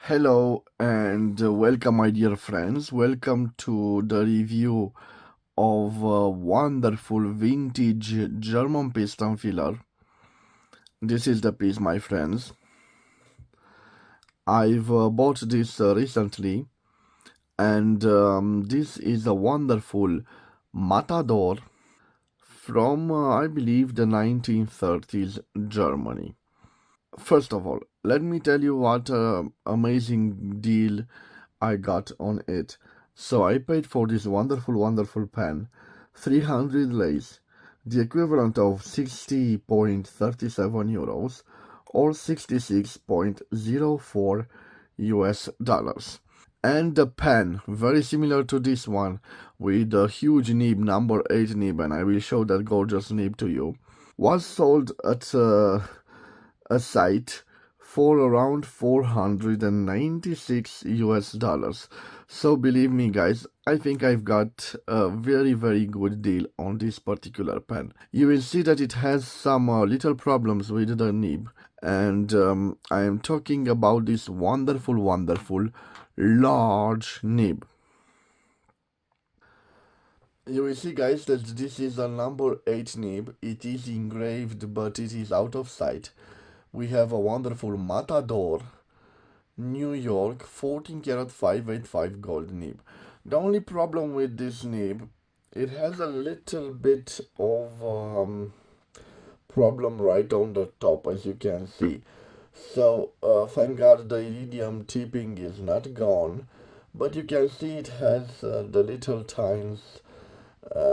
Hello and welcome, my dear friends. Welcome to the review of a wonderful vintage German piston filler. This is the piece, my friends. I've bought this recently, and this is a wonderful Matador from, I believe, the 1930s Germany. First of all, let me tell you what amazing deal I got on it. So I paid for this wonderful pen 300 lays, the equivalent of 60.37 euros or 66.04 US dollars. And the pen, very similar to this one, with a huge nib, number 8 nib, and I will show that gorgeous nib to you, was sold at a site for around 496 US dollars. So believe me, guys, I think I've got a very good deal on this particular pen. You will see that it has some little problems with the nib, and I am talking about this wonderful large nib. You will see, guys, that this is a number 8 nib. It is engraved, but it is out of sight. We have a wonderful Matador New York 14 karat 585 gold nib. The only problem with this nib, it has a little bit of problem right on the top, as you can see. So thank God the iridium tipping is not gone, but you can see it has the little tines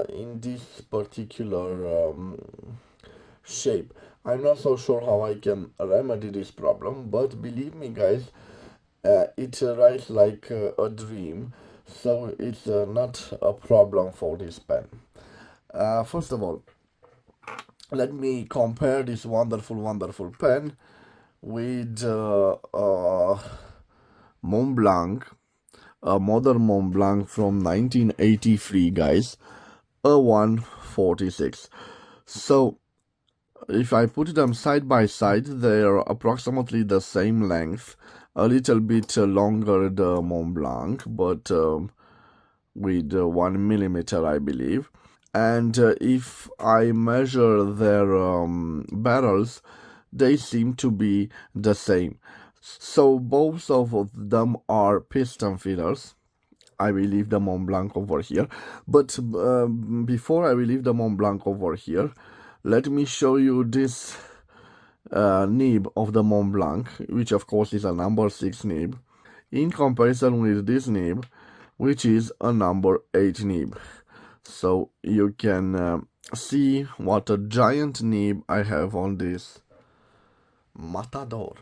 in this particular shape. I'm not so sure how I can remedy this problem, but believe me, guys, it writes like a dream, so it's not a problem for this pen. First of all, let me compare this wonderful pen with Montblanc, a modern Montblanc from 1983, guys, a 146. So if I put them side by side, they are approximately the same length, a little bit longer the Montblanc, but with 1 millimeter, I believe. And if I measure their barrels, they seem to be the same. So both of them are piston fillers. I will leave the Montblanc over here. But before I will leave the Montblanc over here, let me show you this nib of the Montblanc, which of course is a number 6 nib, in comparison with this nib, which is a number 8 nib. So you can see what a giant nib I have on this Matador.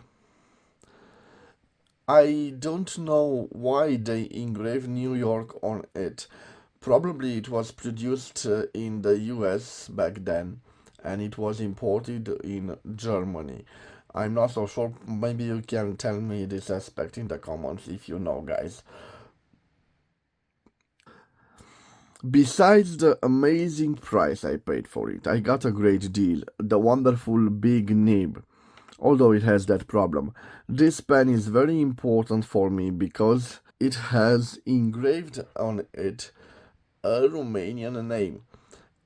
I don't know why they engraved New York on it. Probably it was produced in the US back then, and it was imported in Germany. I'm not so sure. Maybe you can tell me this aspect in the comments if you know, guys. Besides the amazing price I paid for it, I got a great deal. The wonderful big nib. Although it has that problem. This pen is very important for me because it has engraved on it a Romanian name,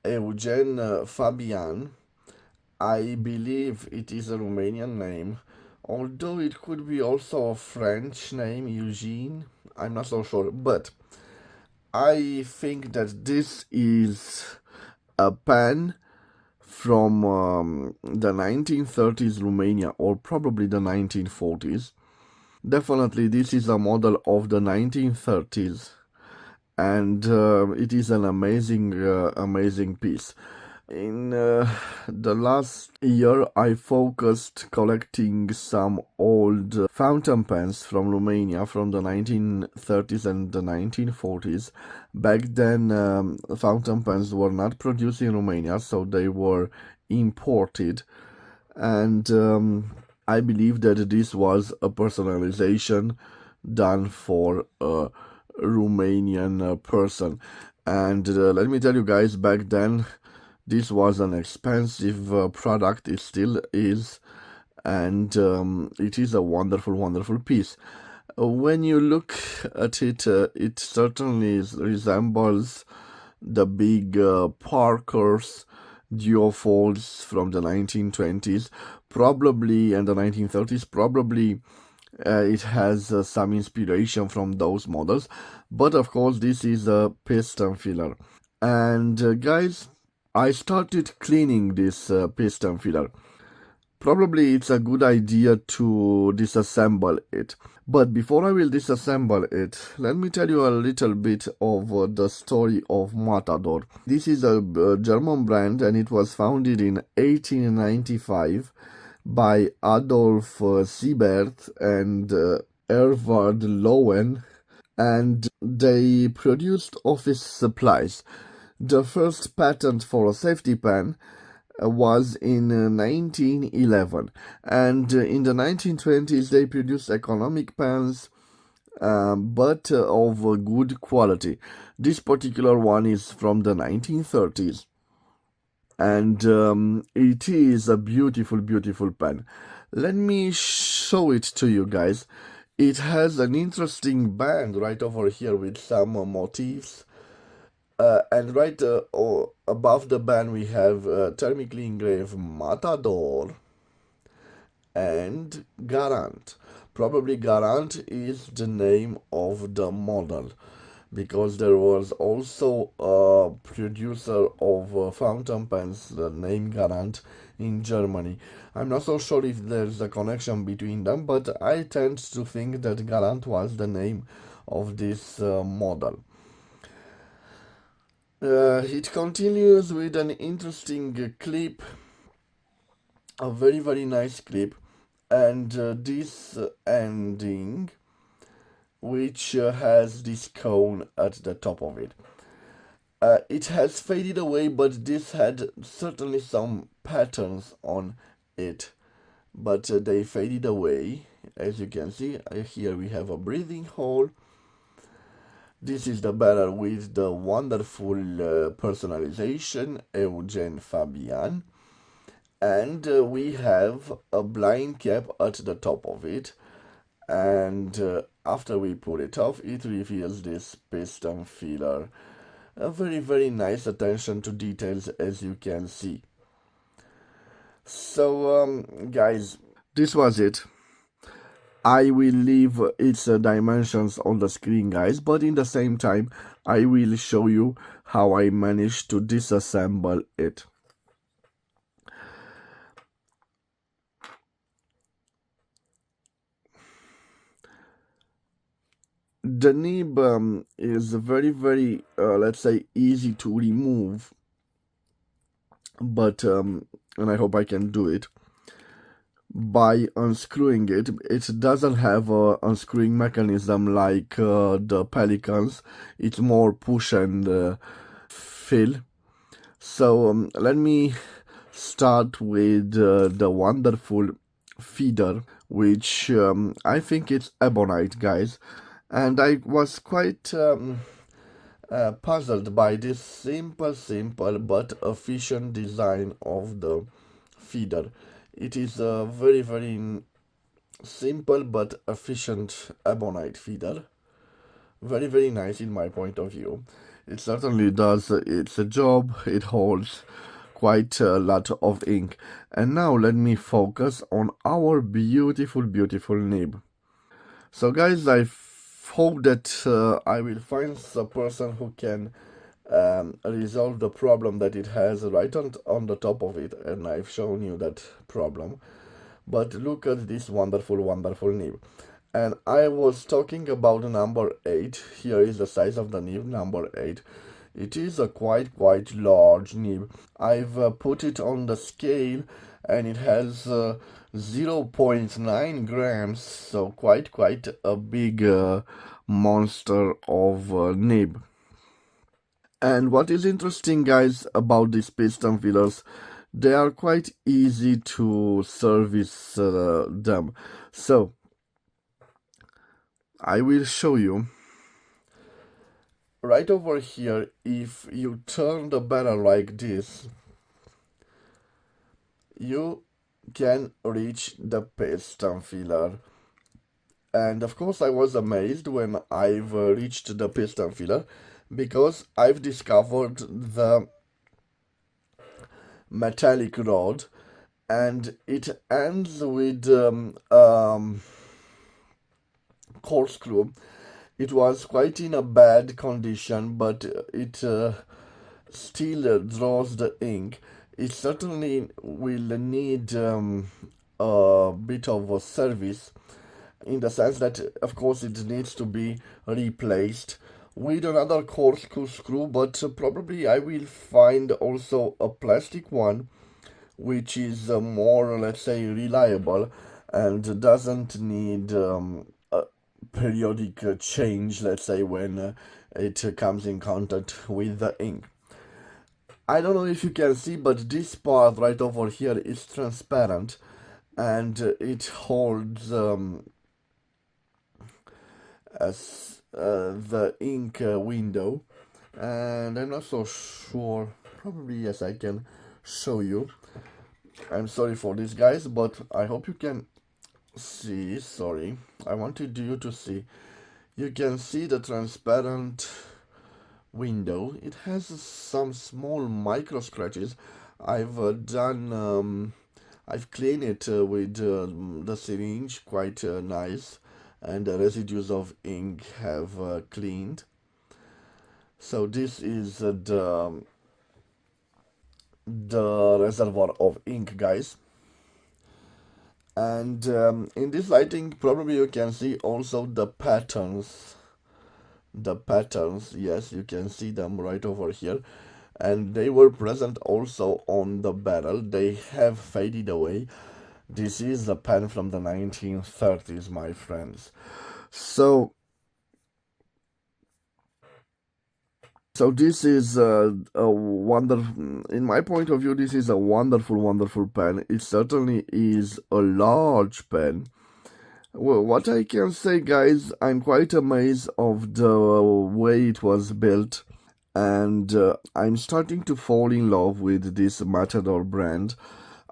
Eugen Fabian. I believe it is a Romanian name, although it could be also a French name, Eugene. I'm not so sure, but I think that this is a pen from the 1930s Romania, or probably the 1940s. Definitely this is a model of the 1930s, and it is an amazing piece. In the last year, I focused collecting some old fountain pens from Romania from the 1930s and the 1940s. Back then, fountain pens were not produced in Romania, so they were imported. And I believe that this was a personalization done for a Romanian person. And let me tell you guys, back then, this was an expensive product. It still is, and it is a wonderful piece. When you look at it, it certainly resembles the big Parker's duofolds from the 1920s, probably, and the 1930s. Probably it has some inspiration from those models, but of course, this is a piston filler. And guys, I started cleaning this piston filler. Probably it's a good idea to disassemble it. But before I will disassemble it, let me tell you a little bit of the story of Matador. This is a German brand and it was founded in 1895 by Adolf Siebert and Erward Lowen, and they produced office supplies. The first patent for a safety pan was in 1911, and in the 1920s they produced economic pans, but of good quality. This particular one is from the 1930s, and it is a beautiful pen. Let me show it to you guys. It has an interesting band right over here with some motifs. And right above the band we have thermically engraved Matador and Garant. Probably Garant is the name of the model, because there was also a producer of fountain pens named Garant in Germany. I'm not so sure if there's a connection between them, but I tend to think that Garant was the name of this model. It continues with an interesting clip, a very nice clip, and this ending, which has this cone at the top of it. It has faded away, but this had certainly some patterns on it, but they faded away. As you can see, here we have a breathing hole. This is the banner with the wonderful personalization, Eugene Fabian. And we have a blind cap at the top of it. And after we pull it off, it reveals this piston filler. A very nice attention to details, as you can see. So, guys, this was it. I will leave its dimensions on the screen, guys, but in the same time I will show you how I managed to disassemble it. The nib is very let's say easy to remove, but and I hope I can do it by unscrewing it. It doesn't have a unscrewing mechanism like the Pelicans. It's more push and fill. So let me start with the wonderful feeder, which I think it's ebonite, guys, and I was quite puzzled by this simple but efficient design of the feeder. It is a very simple but efficient ebonite feeder. Very nice in my point of view. It certainly does its job. It holds quite a lot of ink. And now let me focus on our beautiful nib. So guys, I hope that I will find a person who can resolve the problem that it has right on the top of it, and I've shown you that problem. But look at this wonderful nib. And I was talking about number 8. Here is the size of the nib, number 8. It is a quite large nib. I've put it on the scale and it has 0.9 grams, so quite a big monster of nib. And what is interesting, guys, about these piston fillers, they are quite easy to service them. So I will show you. Right over here, if you turn the barrel like this, you can reach the piston filler. And of course, I was amazed when I've reached the piston filler, because I've discovered the metallic rod, and it ends with corkscrew. It was quite in a bad condition, but it still draws the ink. It certainly will need a bit of a service, in the sense that, of course, it needs to be replaced with another corkscrew screw, but probably I will find also a plastic one which is more, let's say, reliable and doesn't need a periodic change, let's say, when it comes in contact with the ink. I don't know if you can see, but this part right over here is transparent, and it holds the ink window, and I'm not so sure. Probably yes, I can show you. I'm sorry for this, guys, but I hope you can see. Sorry, I wanted you to see. You can see the transparent window. It has some small micro scratches. I've I've cleaned it with the syringe, quite nice, and the residues of ink have cleaned. So this is the reservoir of ink, guys. And in this lighting, probably you can see also the patterns. The patterns, yes, you can see them right over here, and they were present also on the barrel. They have faded away. This is a pen from the 1930s, my friends. So this is a wonderful, in my point of view, this is a wonderful, wonderful pen. It certainly is a large pen. Well, what I can say, guys, I'm quite amazed of the way it was built, and I'm starting to fall in love with this Matador brand.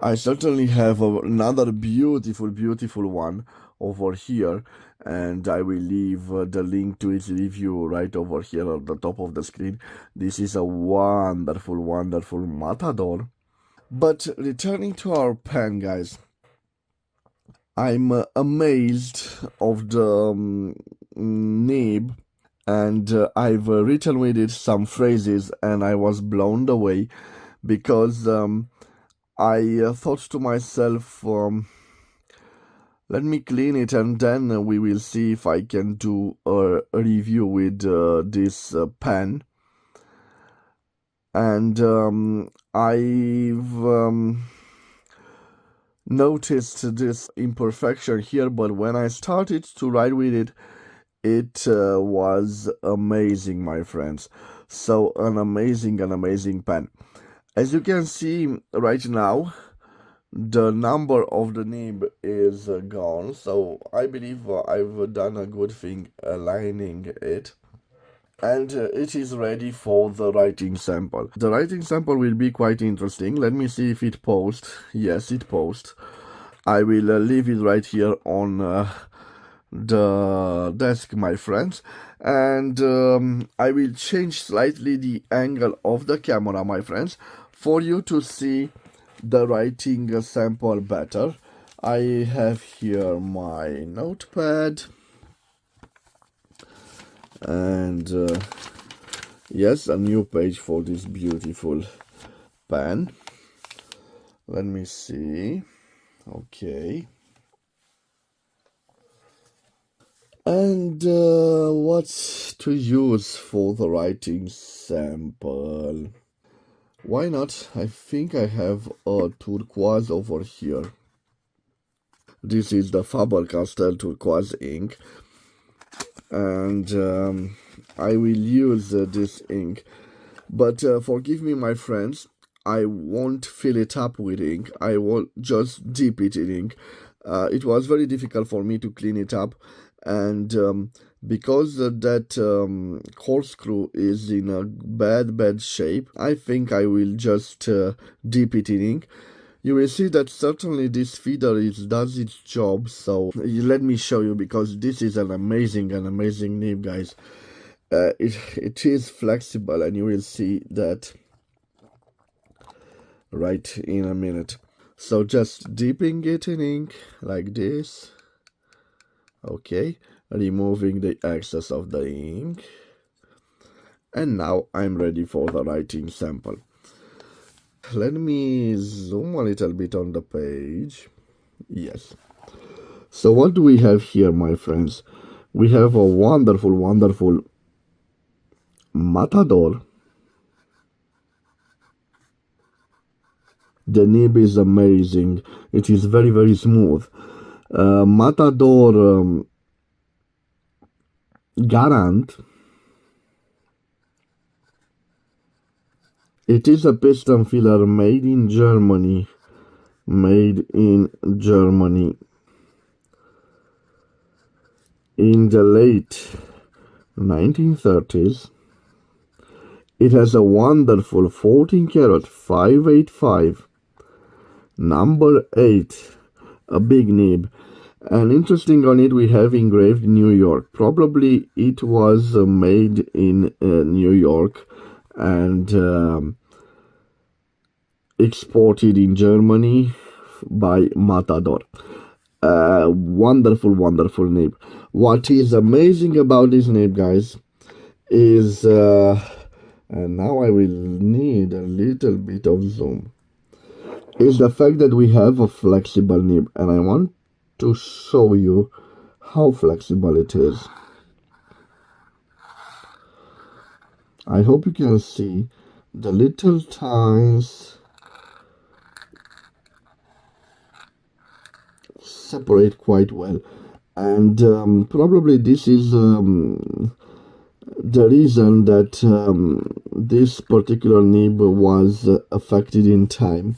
I certainly have another beautiful, beautiful one over here, and I will leave the link to its review right over here at the top of the screen. This is a wonderful, wonderful Matador. But returning to our pen, guys, I'm amazed of the nib, and I've written with it some phrases, and I was blown away, because I thought to myself, let me clean it, and then we will see if I can do a review with this pen. And I've noticed this imperfection here, but when I started to write with it, it was amazing, my friends. So an amazing pen. As you can see right now, the number of the nib is gone, so I believe I've done a good thing aligning it, and it is ready for the writing sample. The writing sample will be quite interesting. Let me see if it posts. Yes, it posts. I will leave it right here on the desk, my friends, and I will change slightly the angle of the camera, my friends, for you to see the writing sample better. I have here my notepad, and yes, a new page for this beautiful pen. Let me see. Okay. And what to use for the writing sample? Why not? I think I have a turquoise over here. This is the Faber-Castell turquoise ink, and I will use this ink. But forgive me, my friends, I won't fill it up with ink. I will just dip it in ink. It was very difficult for me to clean it up, and because that corkscrew is in a bad shape, I think I will just dip it in ink. You will see that certainly this feeder does its job. So let me show you, because this is an amazing nib, guys. It is flexible, and you will see that right in a minute. So just dipping it in ink like this. Okay, removing the excess of the ink. And now I'm ready for the writing sample. Let me zoom a little bit on the page. Yes. So what do we have here, my friends? We have a wonderful Matador. The nib is amazing. It is very smooth. Matador Garant. It is a piston filler made in Germany. In the late 1930s. It has a wonderful 14 karat 585 number 8, a big nib. And interesting on it, we have engraved New York. Probably it was made in New York and exported in Germany by Matador. Wonderful nib. What is amazing about this nib, guys, is and now I will need a little bit of zoom, is the fact that we have a flexible nib, and I want to show you how flexible it is. I hope you can see the little tines separate quite well, and probably this is the reason that this particular nib was affected in time.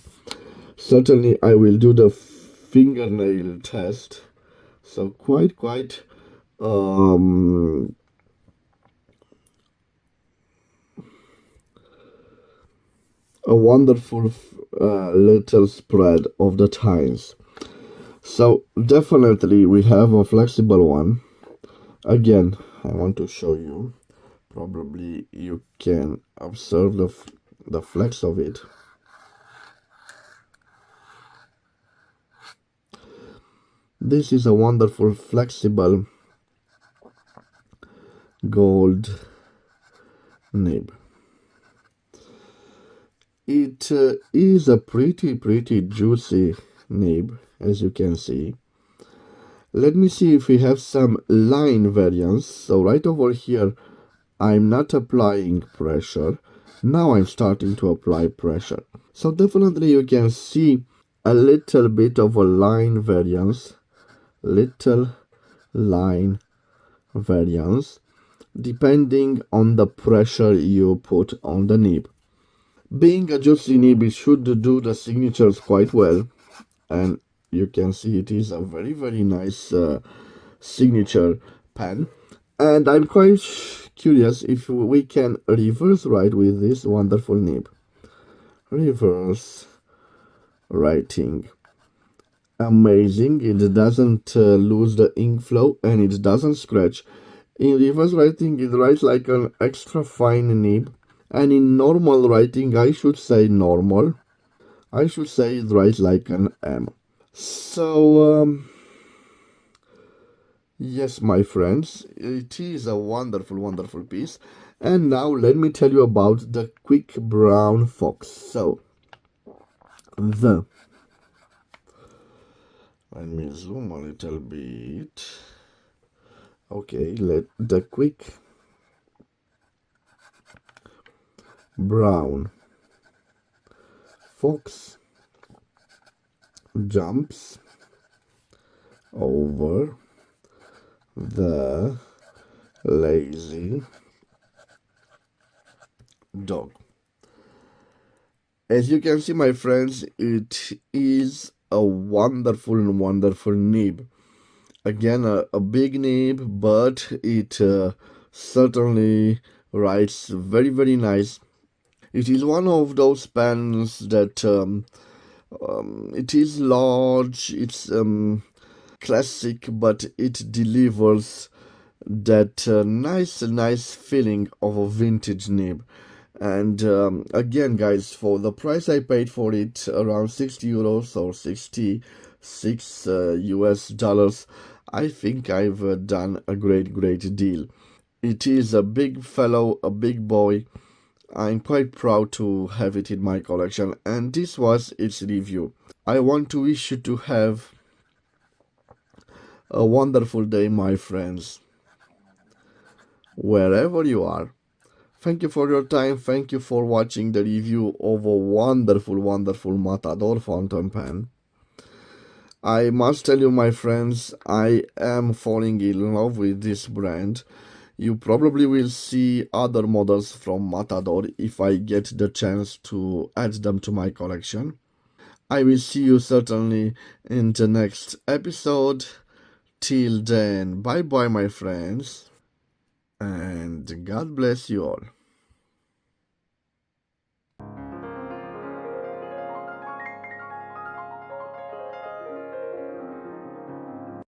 Certainly I will do the fingernail test. So quite a wonderful little spread of the tines. So definitely we have a flexible one. Again, I want to show you. Probably you can observe the flex of it. This is a wonderful flexible gold nib. It is a pretty juicy nib, as you can see. Let me see if we have some line variance. So right over here, I'm not applying pressure. Now I'm starting to apply pressure. So definitely you can see a little bit of a line variance. Little line variance depending on the pressure you put on the nib. Being a juicy nib, it should do the signatures quite well, and you can see it is a very nice signature pen. And I'm quite curious if we can reverse write with this wonderful nib. Reverse writing. Amazing. It doesn't lose the ink flow, and it doesn't scratch. In reverse writing, it writes like an extra fine nib, and in normal writing, I should say normal, I should say it writes like an M. So yes, my friends, it is a wonderful piece. And now let me tell you about the Quick Brown Fox. So let me zoom a little bit. Okay, let the Quick Brown Fox jumps over the lazy dog. As you can see, my friends, it is a wonderful nib. Again, a big nib, but it certainly writes very nice. It is one of those pens that It is large, it's classic, but it delivers that nice feeling of a vintage nib. And again, guys, for the price I paid for it, around 60 euros or 66 US dollars, I think I've done a great deal. It is a big fellow, a big boy. I'm quite proud to have it in my collection, and this was its review. I want to wish you to have a wonderful day, my friends, wherever you are. Thank you for your time. Thank you for watching the review of a wonderful Matador fountain pen. I must tell you, my friends, I am falling in love with this brand. You probably will see other models from Matador if I get the chance to add them to my collection. I will see you certainly in the next episode. Till then, bye bye, my friends, and God bless you all.